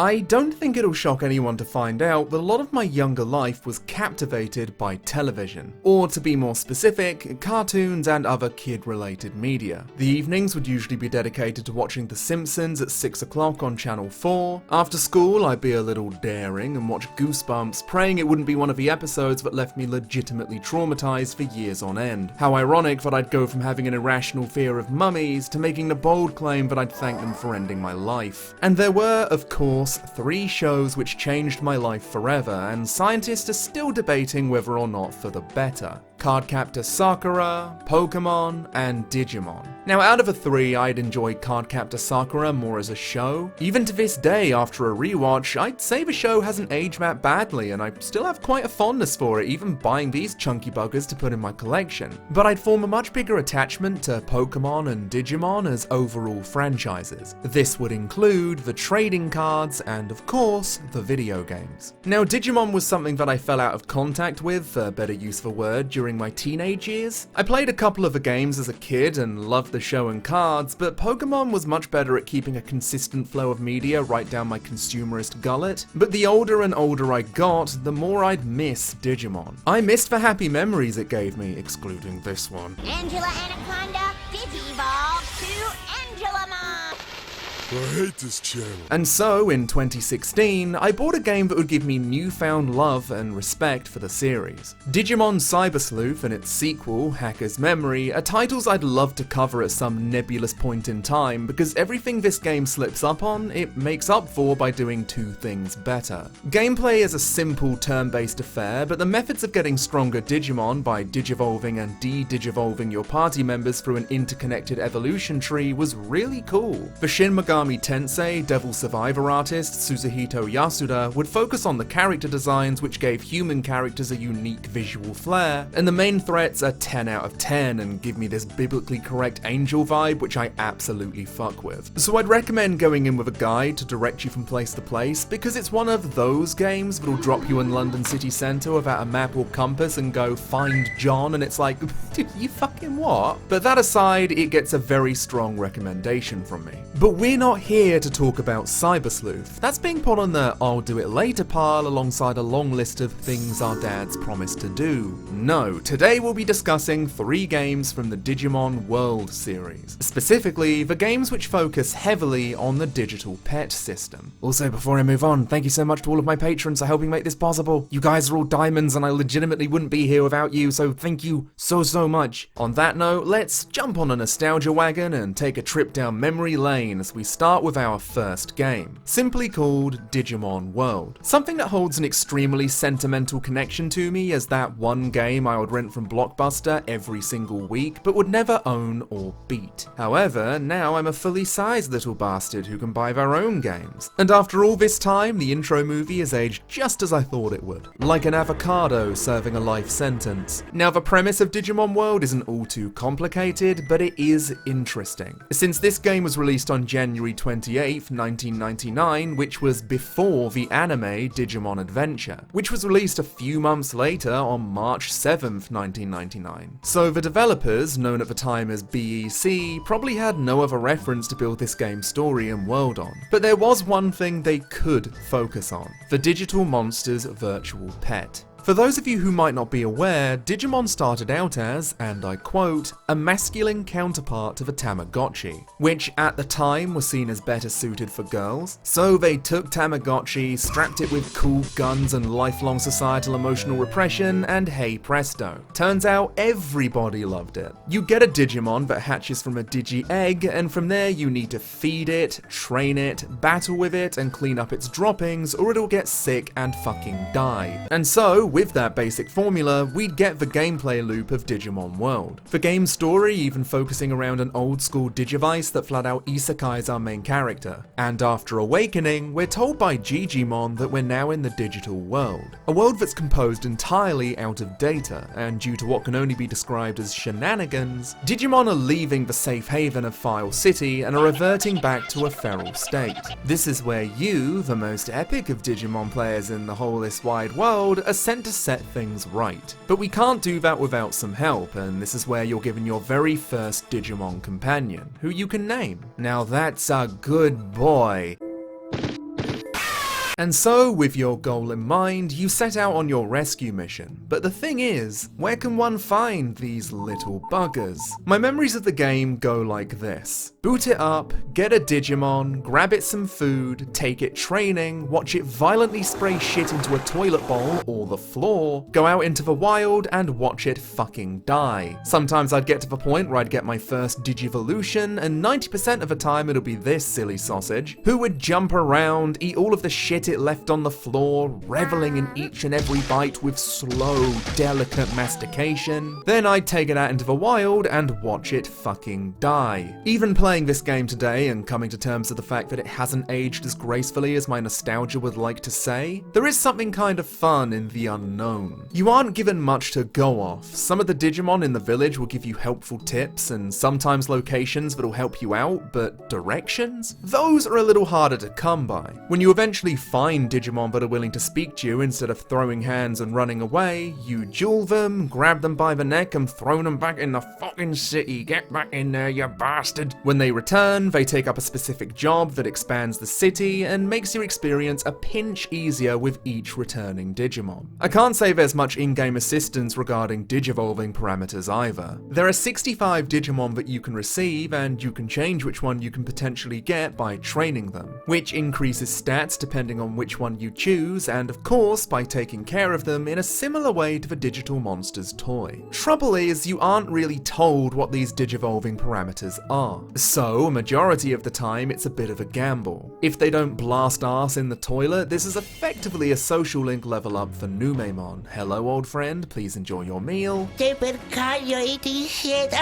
I don't think it'll shock anyone to find out that a lot of my younger life was captivated by television, or to be more specific, cartoons and other kid-related media. The evenings would usually be dedicated to watching The Simpsons at 6 o'clock on Channel 4. After school, I'd be a little daring and watch Goosebumps, praying it wouldn't be one of the episodes that left me legitimately traumatized for years on end. How ironic that I'd go from having an irrational fear of mummies to making the bold claim that I'd thank them for ending my life. And there were, of course, 3 shows which changed my life forever, and scientists are still debating whether or not for the better. Cardcaptor Sakura, Pokemon, and Digimon. Now, out of the 3, I'd enjoy Cardcaptor Sakura more as a show. Even to this day, after a rewatch, I'd say the show hasn't aged that badly, and I still have quite a fondness for it, even buying these chunky buggers to put in my collection. But I'd form a much bigger attachment to Pokemon and Digimon as overall franchises. This would include the trading cards and, of course, the video games. Now, Digimon was something that I fell out of contact with, for better use of a word, during my teenage years. I played a couple of the games as a kid and loved the show and cards, but Pokemon was much better at keeping a consistent flow of media right down my consumerist gullet. But the older and older I got, the more I'd miss Digimon. I missed the happy memories it gave me, excluding this one. Angela Anaconda, Digivolve to Angelamon! I hate this channel. And so, in 2016, I bought a game that would give me newfound love and respect for the series. Digimon Cyber Sleuth and its sequel, Hacker's Memory, are titles I'd love to cover at some nebulous point in time, because everything this game slips up on, it makes up for by doing 2 things better. Gameplay is a simple turn-based affair, but the methods of getting stronger Digimon by digivolving and de-digivolving your party members through an interconnected evolution tree was really cool. The Shin Megami Tensei Devil Survivor artist Suzuhito Yasuda would focus on the character designs which gave human characters a unique visual flair, and the main threats are 10 out of 10 and give me this biblically correct angel vibe which I absolutely fuck with. So I'd recommend going in with a guide to direct you from place to place, because it's one of those games that'll drop you in London city centre without a map or compass and go find John, and it's like, dude, you fucking what? But that aside, it gets a very strong recommendation from me. But we're not here to talk about Cyber Sleuth. That's being put on the I'll do it later pile alongside a long list of things our dads promised to do. No, today we'll be discussing 3 games from the Digimon World series. Specifically, the games which focus heavily on the Digital Pet system. Also, before I move on, thank you so much to all of my patrons for helping make this possible. You guys are all diamonds and I legitimately wouldn't be here without you, so thank you so much. On that note, let's jump on a nostalgia wagon and take a trip down memory lane as we start with our first game, simply called Digimon World. Something that holds an extremely sentimental connection to me as that one game I would rent from Blockbuster every single week, but would never own or beat. However, now I'm a fully sized little bastard who can buy their own games. And after all this time, the intro movie has aged just as I thought it would. Like an avocado serving a life sentence. Now, the premise of Digimon World isn't all too complicated, but it is interesting. Since this game was released on January 28th, 1999, which was before the anime Digimon Adventure, which was released a few months later on March 7th, 1999. So the developers, known at the time as BEC, probably had no other reference to build this game's story and world on. But there was one thing they could focus on: the Digital Monsters Virtual Pet. For those of you who might not be aware, Digimon started out as, and I quote, a masculine counterpart to the Tamagotchi, which at the time was seen as better suited for girls. So they took Tamagotchi, strapped it with cool guns and lifelong societal emotional repression, and hey presto. Turns out everybody loved it. You get a Digimon that hatches from a Digi-egg, and from there you need to feed it, train it, battle with it, and clean up its droppings, or it'll get sick and fucking die. And so, with that basic formula, we'd get the gameplay loop of Digimon World. The game's story even focusing around an old school Digivice that flat out isekais our main character. And after awakening, we're told by Digimon that we're now in the digital world. A world that's composed entirely out of data, and due to what can only be described as shenanigans, Digimon are leaving the safe haven of File City and are reverting back to a feral state. This is where you, the most epic of Digimon players in the whole this wide world, are sent to set things right. But we can't do that without some help, and this is where you're given your very first Digimon companion, who you can name. Now that's a good boy. And so, with your goal in mind, you set out on your rescue mission. But the thing is, where can one find these little buggers? My memories of the game go like this. Boot it up, get a Digimon, grab it some food, take it training, watch it violently spray shit into a toilet bowl or the floor, go out into the wild and watch it fucking die. Sometimes I'd get to the point where I'd get my first Digivolution, and 90% of the time it'll be this silly sausage, who would jump around, eat all of the shit it left on the floor, reveling in each and every bite with slow, delicate mastication. Then I'd take it out into the wild and watch it fucking die. Even playing this game today and coming to terms with the fact that it hasn't aged as gracefully as my nostalgia would like to say, there is something kind of fun in the unknown. You aren't given much to go off. Some of the Digimon in the village will give you helpful tips and sometimes locations that'll help you out, but directions? Those are a little harder to come by. When you eventually find Digimon that are willing to speak to you instead of throwing hands and running away, you duel them, grab them by the neck and throw them back in the fucking city. Get back in there, you bastard. When they return, they take up a specific job that expands the city and makes your experience a pinch easier with each returning Digimon. I can't say there's much in-game assistance regarding Digivolving parameters either. There are 65 Digimon that you can receive, and you can change which one you can potentially get by training them, which increases stats depending on which one you choose, and of course by taking care of them in a similar way to the Digital Monsters toy. Trouble is, you aren't really told what these Digivolving parameters are, so a majority of the time it's a bit of a gamble. If they don't blast ass in the toilet, this is effectively a social link level up for Numemon. Hello old friend, please enjoy your meal. Stupid cunt, you're eating shit.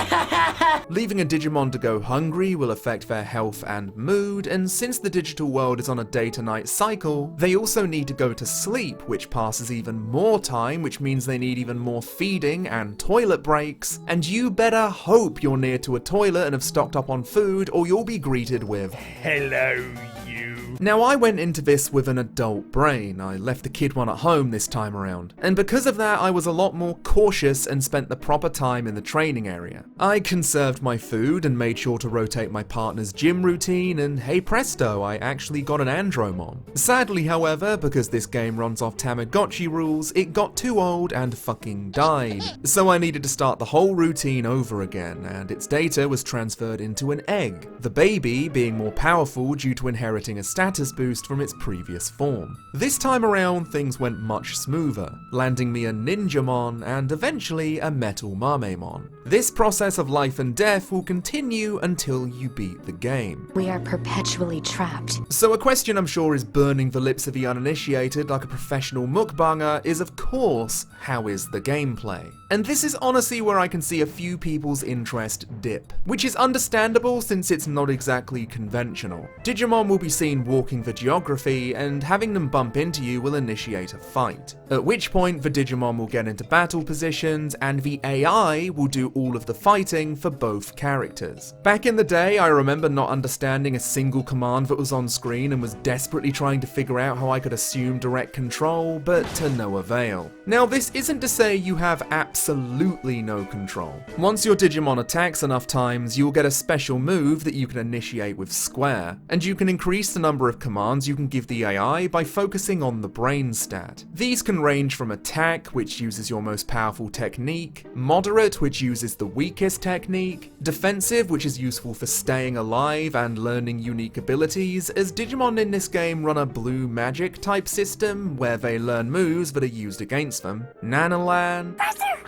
Leaving a Digimon to go hungry will affect their health and mood, and since the digital world is on a day-to-night cycle, they also need to go to sleep, which passes even more time, which means they need even more feeding and toilet breaks, and you better hope you're near to a toilet and have stocked up on food, or you'll be greeted with, "Hello, you." Now I went into this with an adult brain. I left the kid one at home this time around, and because of that I was a lot more cautious and spent the proper time in the training area. I conserved my food and made sure to rotate my partner's gym routine, and hey presto, I actually got an Andromon. Sadly however, because this game runs off Tamagotchi rules, it got too old and fucking died. So I needed to start the whole routine over again, and its data was transferred into an egg, the baby being more powerful due to inheriting a status boost from its previous form. This time around things went much smoother, landing me a Ninjamon and eventually a Metal Mamemon. This process of life and death will continue until you beat the game. We are perpetually trapped. So a question I'm sure is burning the lips of the uninitiated like a professional mukbanger is of course, how is the gameplay? And this is honestly where I can see a few people's interest dip, which is understandable since it's not exactly conventional. Digimon will be seen walking the geography, and having them bump into you will initiate a fight. At which point the Digimon will get into battle positions, and the AI will do all of the fighting for both characters. Back in the day, I remember not understanding a single command that was on screen and was desperately trying to figure out how I could assume direct control, but to no avail. Now this isn't to say you have absolutely no control. Once your Digimon attacks enough times, you'll get a special move that you can initiate with Square, and you can increase the number of commands you can give the AI by focusing on the brain stat. These can range from attack, which uses your most powerful technique, moderate, which uses the weakest technique, defensive, which is useful for staying alive and learning unique abilities, as Digimon in this game run a blue magic type system where they learn moves that are used against them, Nanalan,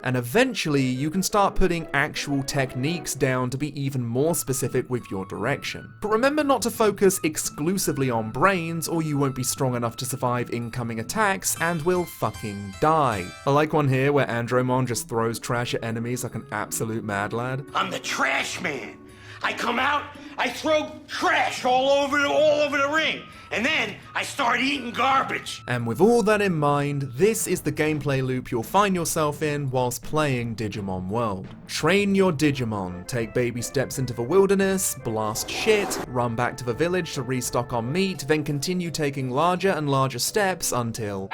and eventually you can start putting actual techniques down to be even more specific with your direction. But remember not to focus exclusively on brains or you won't be strong enough to survive incoming attacks and will fucking die. I like one here where Andromon just throws trash at enemies like an absolute mad lad. I'm the trash man. I come out, I throw trash all over the ring, and then I start eating garbage. And with all that in mind, this is the gameplay loop you'll find yourself in whilst playing Digimon World. Train your Digimon, take baby steps into the wilderness, blast shit, run back to the village to restock on meat, then continue taking larger and larger steps until...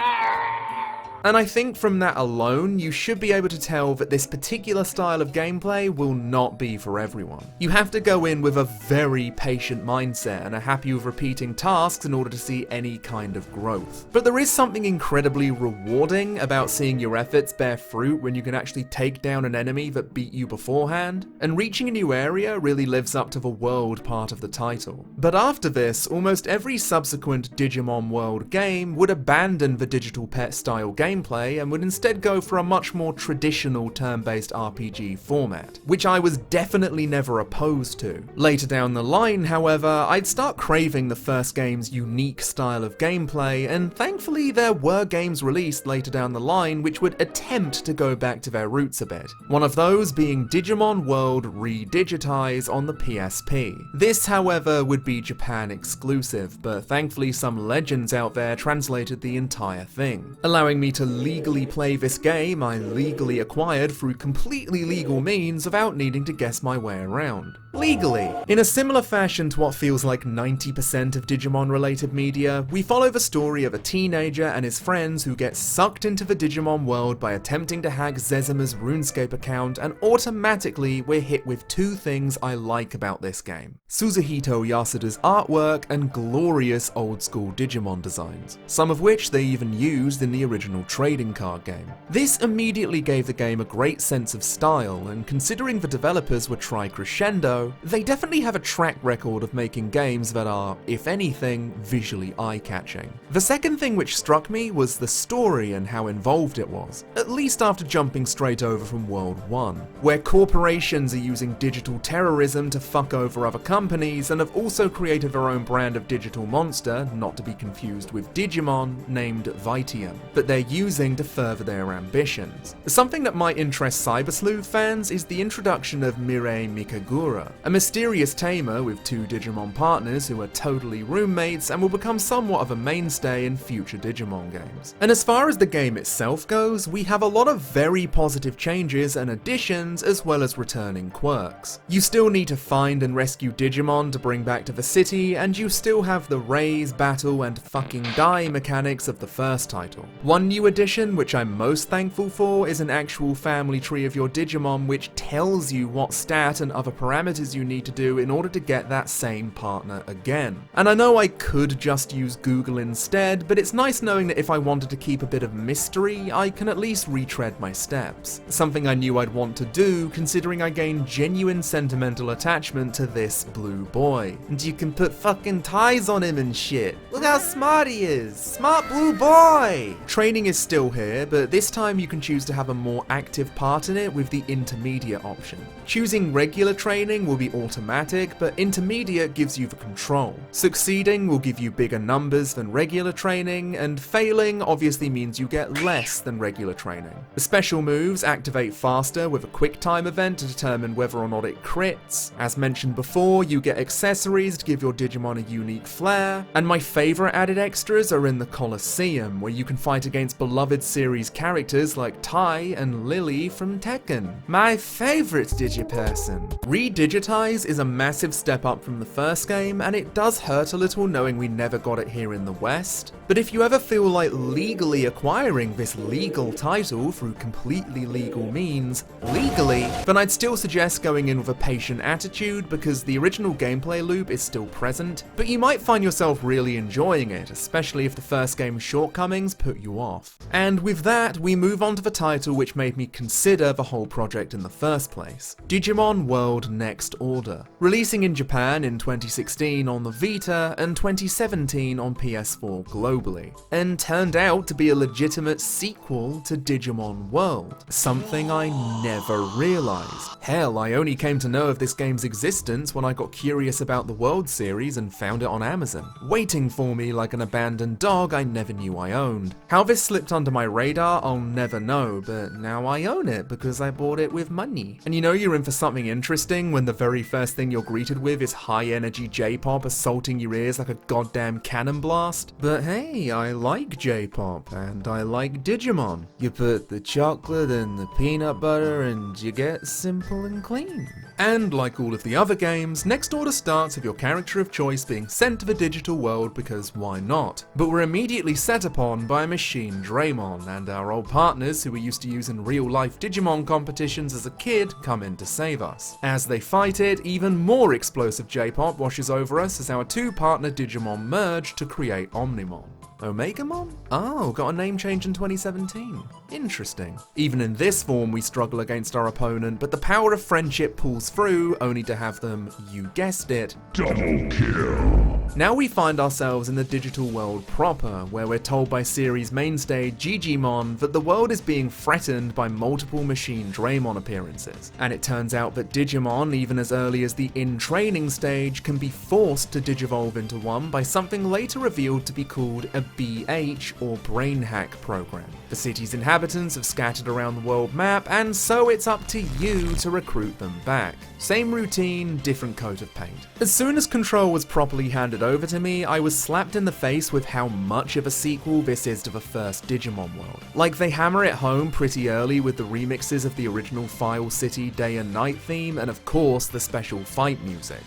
And I think from that alone, you should be able to tell that this particular style of gameplay will not be for everyone. You have to go in with a very patient mindset and are happy with repeating tasks in order to see any kind of growth. But there is something incredibly rewarding about seeing your efforts bear fruit when you can actually take down an enemy that beat you beforehand, and reaching a new area really lives up to the world part of the title. But after this, almost every subsequent Digimon World game would abandon the digital pet style gameplay and would instead go for a much more traditional turn-based RPG format, which I was definitely never opposed to. Later down the line, however, I'd start craving the first game's unique style of gameplay, and thankfully there were games released later down the line which would attempt to go back to their roots a bit. One of those being Digimon World Redigitize on the PSP. This, however, would be Japan exclusive, but thankfully some legends out there translated the entire thing, allowing me to legally play this game I legally acquired through completely legal means without needing to guess my way around. Legally. In a similar fashion to what feels like 90% of Digimon related media, we follow the story of a teenager and his friends who get sucked into the Digimon world by attempting to hack Zezuma's RuneScape account, and automatically we're hit with two things I like about this game: Suzuhito Yasuda's artwork and glorious old school Digimon designs, some of which they even used in the original trading card game. This immediately gave the game a great sense of style, and considering the developers were Tri Crescendo, they definitely have a track record of making games that are, if anything, visually eye-catching. The second thing which struck me was the story and how involved it was, at least after jumping straight over from World 1, where corporations are using digital terrorism to fuck over other companies and have also created their own brand of digital monster, not to be confused with Digimon, named Vitium, that they're using to further their ambitions. Something that might interest Cyber Sleuth fans is the introduction of Mirei Mikagura, a mysterious tamer with two Digimon partners who are totally roommates and will become somewhat of a mainstay in future Digimon games. And as far as the game itself goes, we have a lot of very positive changes and additions as well as returning quirks. You still need to find and rescue Digimon to bring back to the city, and you still have the raise, battle, and fucking die mechanics of the first title. One new addition which I'm most thankful for is an actual family tree of your Digimon which tells you what stat and other parameters you need to do in order to get that same partner again. And I know I could just use Google instead, but it's nice knowing that if I wanted to keep a bit of mystery, I can at least retread my steps. Something I knew I'd want to do, considering I gained genuine sentimental attachment to this blue boy. And you can put fucking ties on him and shit. Look how smart he is! Smart blue boy! Training is still here, but this time you can choose to have a more active part in it with the intermediate option. Choosing regular training will be automatic, but intermediate gives you the control. Succeeding will give you bigger numbers than regular training, and failing obviously means you get less than regular training. The special moves activate faster with a quick time event to determine whether or not it crits. As mentioned before, you get accessories to give your Digimon a unique flair, and my favourite added extras are in the Colosseum, where you can fight against beloved series characters like Tai and Lily from Tekken. My favourite Digiperson. Redigitize is a massive step up from the first game, and it does hurt a little knowing we never got it here in the West, but if you ever feel like legally acquiring this legal title through completely legal means, then I'd still suggest going in with a patient attitude because the original gameplay loop is still present, but you might find yourself really enjoying it, especially if the first game's shortcomings put you off. And with that, we move on to the title which made me consider the whole project in the first place: Digimon World Next Order, releasing in Japan in 2016 on the Vita and 2017 on PS4 globally, and turned out to be a legitimate sequel to Digimon World, something I never realised. Hell, I only came to know of this game's existence when I got curious about the World series and found it on Amazon, waiting for me like an abandoned dog I never knew I owned. How this slipped under my radar, I'll never know, but now I own it because I bought it with money. And you know you're in for something interesting when the very first thing you're greeted with is high-energy J-pop assaulting your ears like a goddamn cannon blast. But hey, I like J-pop, and I like Digimon. You put the chocolate and the peanut butter and you get simple and clean. And like all of the other games, Next Order starts with your character of choice being sent to the digital world because why not? But we're immediately set upon by Machine Draymon, and our old partners who we used to use in real life Digimon competitions as a kid come in to save us. As they fight it, even more explosive J-pop washes over us as our two partner Digimon merge to create Omnimon. Omegamon? Oh, got a name change in 2017. Interesting. Even in this form we struggle against our opponent, but the power of friendship pulls through, only to have them, you guessed it, Double kill. Now we find ourselves in the digital world proper, where we're told by series mainstay Digimon that the world is being threatened by multiple Machine Draymon appearances. And it turns out that Digimon, even as early as the in-training stage, can be forced to digivolve into one by something later revealed to be called a BH or brain hack program. The city's inhabitants have scattered around the world map, and so it's up to you to recruit them back. Same routine, different coat of paint. As soon as control was properly handed over to me, I was slapped in the face with how much of a sequel this is to the first Digimon World. Like, they hammer it home pretty early with the remixes of the original File City Day and Night theme, and of course the special fight music.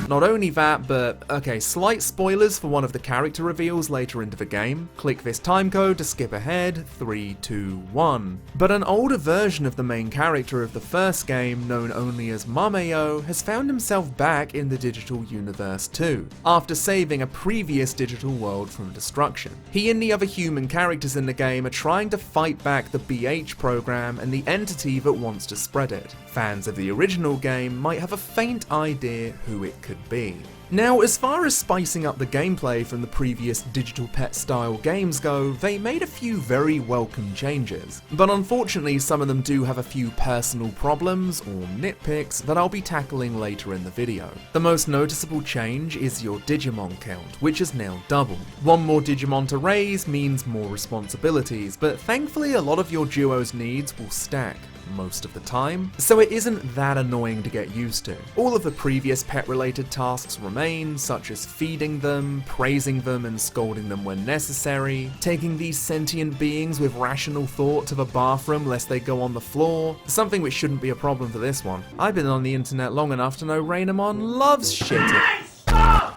Not only that, but okay, slight spoilers for one of the character reveals later into the game. Click this timecode to skip ahead, 3, 2, 1. But an older version of the main character of the first game, known only as Mameo, has found himself back in the digital universe too, after saving a previous digital world from destruction. He and the other human characters in the game are trying to fight back the BH program and the entity that wants to spread it. Fans of the original game might have a faint idea who it could be. Now, as far as spicing up the gameplay from the previous Digital Pet style games go, they made a few very welcome changes, but unfortunately some of them do have a few personal problems or nitpicks that I'll be tackling later in the video. The most noticeable change is your Digimon count, which has now doubled. One more Digimon to raise means more responsibilities, but thankfully a lot of your duo's needs will stack most of the time, so it isn't that annoying to get used to. All of the previous pet-related tasks remain, such as feeding them, praising them and scolding them when necessary, taking these sentient beings with rational thought to the bathroom lest they go on the floor, something which shouldn't be a problem for this one. I've been on the internet long enough to know Rainamon loves shitting.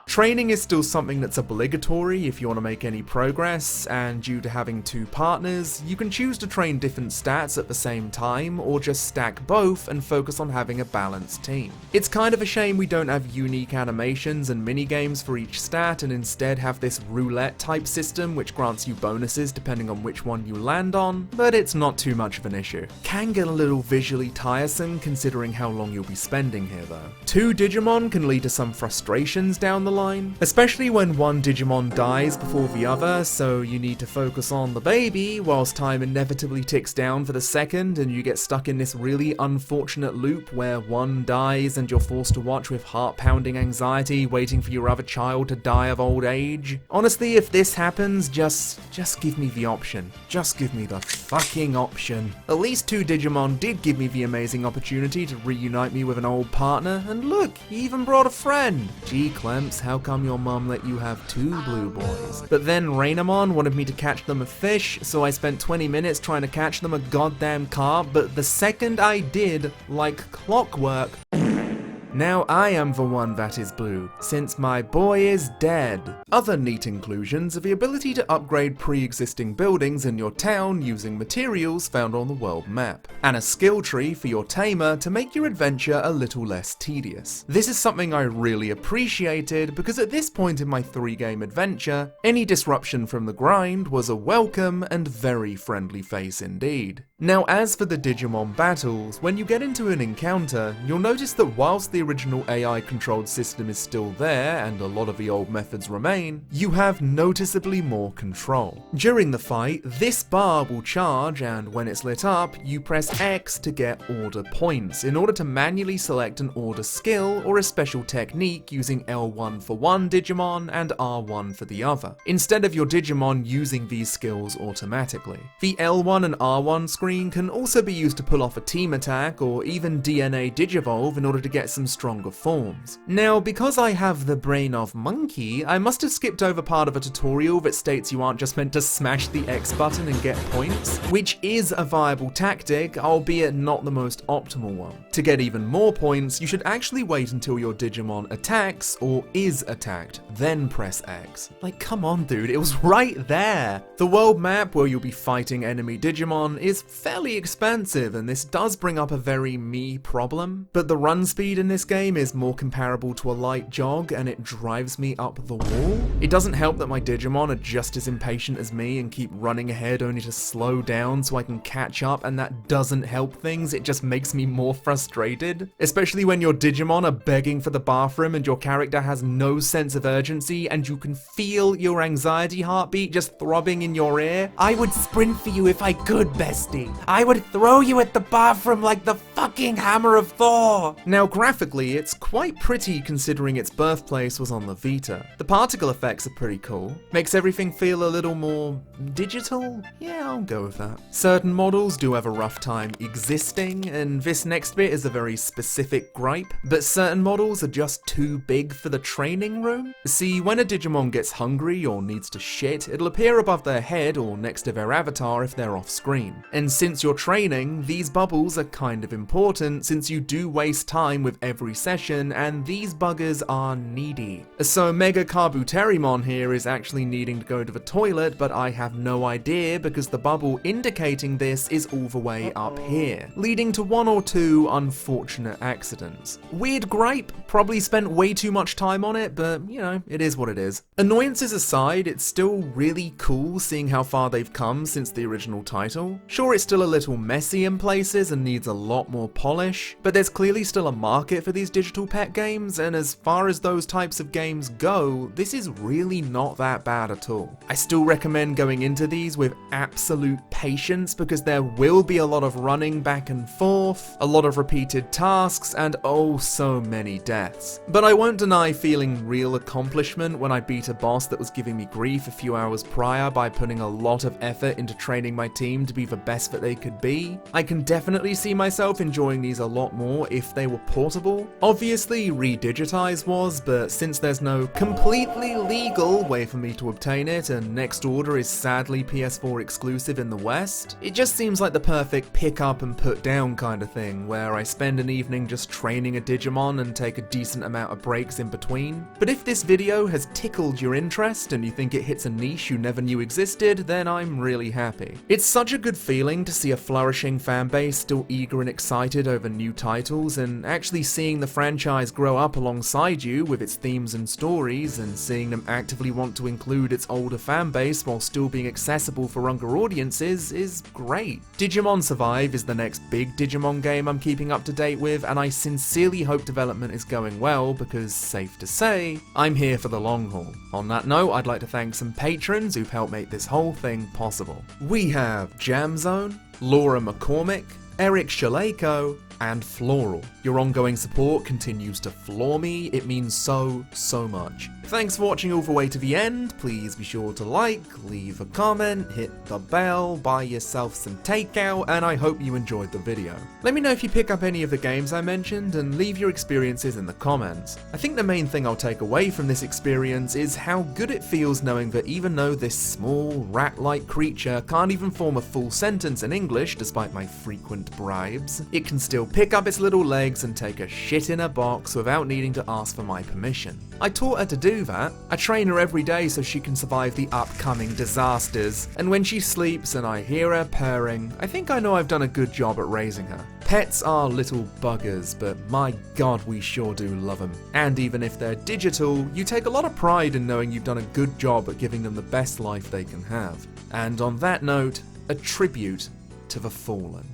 Training is still something that's obligatory if you want to make any progress, and due to having two partners, you can choose to train different stats at the same time, or just stack both and focus on having a balanced team. It's kind of a shame we don't have unique animations and minigames for each stat, and instead have this roulette type system which grants you bonuses depending on which one you land on, but it's not too much of an issue. Can get a little visually tiresome considering how long you'll be spending here though. Two Digimon can lead to some frustrations down the line, especially when one Digimon dies before the other, so you need to focus on the baby whilst time inevitably ticks down for the second and you get stuck in this really unfortunate loop where one dies and you're forced to watch with heart-pounding anxiety waiting for your other child to die of old age. Honestly, if this happens, just give me the option. Just give me the fucking option. At least two Digimon did give me the amazing opportunity to reunite me with an old partner, and look, he even brought a friend. Gee, Clemps, how come your mum let you have two blue boys? But then Rainamon wanted me to catch them a fish, so I spent 20 minutes trying to catch them a goddamn carp, but the second I did, like clockwork, now I am the one that is blue, since my boy is dead. Other neat inclusions are the ability to upgrade pre-existing buildings in your town using materials found on the world map, and a skill tree for your tamer to make your adventure a little less tedious. This is something I really appreciated because at this point in my 3-game adventure, any disruption from the grind was a welcome and very friendly face indeed. Now, as for the Digimon Battles, when you get into an encounter, you'll notice that whilst the original AI-controlled system is still there and a lot of the old methods remain, you have noticeably more control. During the fight, this bar will charge, and when it's lit up, you press X to get order points in order to manually select an order skill or a special technique using L1 for one Digimon and R1 for the other, instead of your Digimon using these skills automatically. The L1 and R1 screen can also be used to pull off a team attack or even DNA Digivolve in order to get some stronger forms. Now, because I have the brain of monkey, I must have skipped over part of a tutorial that states you aren't just meant to smash the X button and get points, which is a viable tactic, albeit not the most optimal one. To get even more points, you should actually wait until your Digimon attacks or is attacked, then press X. Like, come on dude, it was right there! The world map where you'll be fighting enemy Digimon is fairly expansive, and this does bring up a very me problem, but the run speed in this game is more comparable to a light jog and it drives me up the wall. It doesn't help that my Digimon are just as impatient as me and keep running ahead only to slow down so I can catch up, and that doesn't help things, it just makes me more frustrated. Especially when your Digimon are begging for the bathroom and your character has no sense of urgency and you can feel your anxiety heartbeat just throbbing in your ear. I would sprint for you if I could, bestie. I would throw you at the bathroom like the fucking hammer of Thor. Now graphically, it's quite pretty considering its birthplace was on the Vita. The particle effects are pretty cool. Makes everything feel a little more digital? Yeah, I'll go with that. Certain models do have a rough time existing, and this next bit is a very specific gripe, but certain models are just too big for the training room. See, when a Digimon gets hungry or needs to shit, it'll appear above their head or next to their avatar if they're off screen. And since you're training, these bubbles are kind of important since you do waste time with every session, and these buggers are needy. So Mega Kabuterimon here is actually needing to go to the toilet, but I have no idea because the bubble indicating this is all the way up here, leading to one or two unfortunate accidents. Weird gripe, probably spent way too much time on it, but you know, it is what it is. Annoyances aside, it's still really cool seeing how far they've come since the original title. Sure, it's still a little messy in places and needs a lot more polish, but there's clearly still a market for these digital pet games, and as far as those types of games go, this is really not that bad at all. I still recommend going into these with absolute patience because there will be a lot of running back and forth, a lot of repeated tasks, and oh so many deaths. But I won't deny feeling real accomplishment when I beat a boss that was giving me grief a few hours prior by putting a lot of effort into training my team to be the best that they could be. I can definitely see myself enjoying these a lot more if they were portable. Obviously Redigitize was, but since there's no completely legal way for me to obtain it and Next Order is sadly PS4 exclusive in the West, it just seems like the perfect pick up and put down kind of thing where I spend an evening just training a Digimon and take a decent amount of breaks in between. But if this video has tickled your interest and you think it hits a niche you never knew existed, then I'm really happy. It's such a good feeling to see a flourishing fanbase still eager and excited over new titles, and actually seeing the franchise grow up alongside you with its themes and stories, and seeing them actively want to include its older fanbase while still being accessible for younger audiences is great. Digimon Survive is the next big Digimon game I'm keeping up to date with, and I sincerely hope development is going well because, safe to say, I'm here for the long haul. On that note, I'd like to thank some patrons who've helped make this whole thing possible. We have Jam Zone, Laura McCormick, Eric Shaleko, and Floral. Your ongoing support continues to floor me, it means so much. Thanks for watching all the way to the end, please be sure to like, leave a comment, hit the bell, buy yourself some takeout, and I hope you enjoyed the video. Let me know if you pick up any of the games I mentioned, and leave your experiences in the comments. I think the main thing I'll take away from this experience is how good it feels knowing that even though this small, rat-like creature can't even form a full sentence in English despite my frequent bribes, it can still pick up its little legs and take a shit in a box without needing to ask for my permission. I taught her to do that. I train her every day so she can survive the upcoming disasters, and when she sleeps and I hear her purring, I think I know I've done a good job at raising her. Pets are little buggers, but my god we sure do love them. And even if they're digital, you take a lot of pride in knowing you've done a good job at giving them the best life they can have. And on that note, a tribute to the fallen.